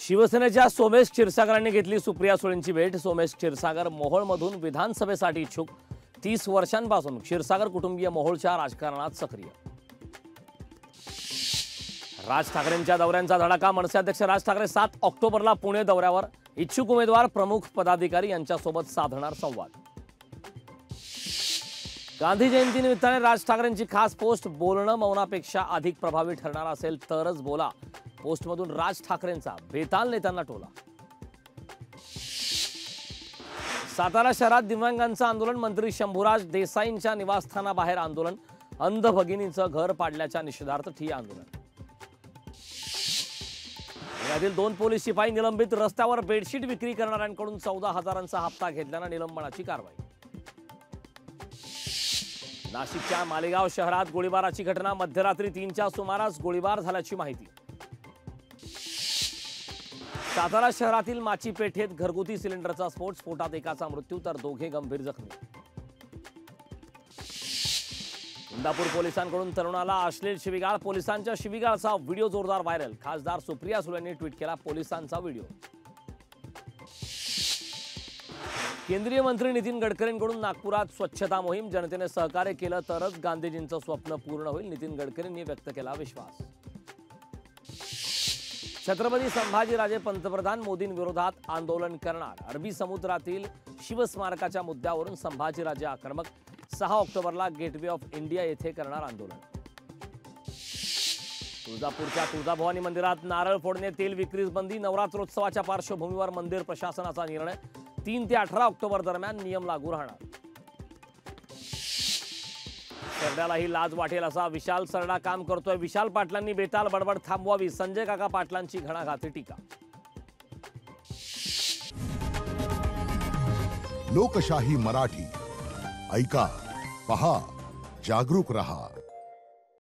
शिवसेनेच्या सोमेश क्षीरसागरांनी घेतली सुप्रिया सुळेंची भेट। सोमेश क्षीरसागर मोहोळमधून विधानसभेसाठी इच्छुक। 30 वर्षांपासून क्षीरसागर कुटुंबीय मोहोळच्या राजकारणात सक्रिय। राज ठाकरेंच्या दौऱ्यांचा धडाका। मनसे अध्यक्ष राज ठाकरे 7 ऑक्टोबरला पुणे दौऱ्यावर। इच्छुक उमेदवार प्रमुख पदाधिकारी यांच्यासोबत साधणार संवाद। गांधी जयंतीनिमित्ताने राज ठाकरेंची खास पोस्ट। बोलणं मौनापेक्षा अधिक प्रभावी ठरणार असेल तरच बोला। पोस्टमधून राज ठाकरेंचा बेताल नेत्यांना टोला। सातारा शहरात दिव्यांगांचं आंदोलन। मंत्री शंभूराज देसाईंच्या निवासस्थानाबाहेर आंदोलन। अंध भगिनीचं घर पाडल्याच्या निषेधार्थ ठिय्या आंदोलन। यातील 2 पोलीस शिपाई निलंबित। रस्त्यावर बेडशीट विक्री करणाऱ्यांकडून 14,000चा हप्ता घेतल्यानं निलंबनाची कारवाई। नाशिकच्या मालेगाव शहरात गोळीबाराची घटना। मध्यरात्री 3च्या सुमारास गोळीबार झाल्याची माहिती। सातारा शहरातील माची पेठेत घरगुती सिलेंडरचा स्फोट। स्फोटात एकाचा मृत्यू तर 2 गंभीर जखमी। इंदापूर पोलिसांकडून तरुणाला अश्लील शिवीगाळ। पोलिसांच्या शिवीगाळचा व्हिडिओ जोरदार व्हायरल। खासदार सुप्रिया सुळेंनी ट्विट केला पोलिसांचा व्हिडिओ। केंद्रीय मंत्री नितीन गडकरींकडून नागपुरात स्वच्छता मोहीम। जनतेने सहकार्य केलं तरच गांधीजींचं स्वप्न पूर्ण होईल। नितीन गडकरींनी व्यक्त केला विश्वास। छत्रपती संभाजीराजे पंतप्रधान मोदींविरोधात आंदोलन करणार। अरबी समुद्रातील शिवस्मारकाच्या मुद्द्यावरून संभाजीराजे आक्रमक। 6 ऑक्टोबरला गेटवे ऑफ इंडिया येथे करणार आंदोलन। तुळजापूरच्या तुळजाभवानी मंदिरात नारळ फोडणे तेल विक्रीस बंदी। नवरात्रोत्सवाच्या पार्श्वभूमीवर मंदिर प्रशासनाचा निर्णय। 3 ते 18 ऑक्टोबर दरम्यान नियम लागू राहणार। सरड्यालाही लाज वाटेल असा विशाल सरडा काम करतोय। विशाल पाटलांनी बेताल बडबड थांबवावी। संजय काका पाटलांची घणाघाती टीका। लोकशाही मराठी ऐका, पहा, जागरूक रहा।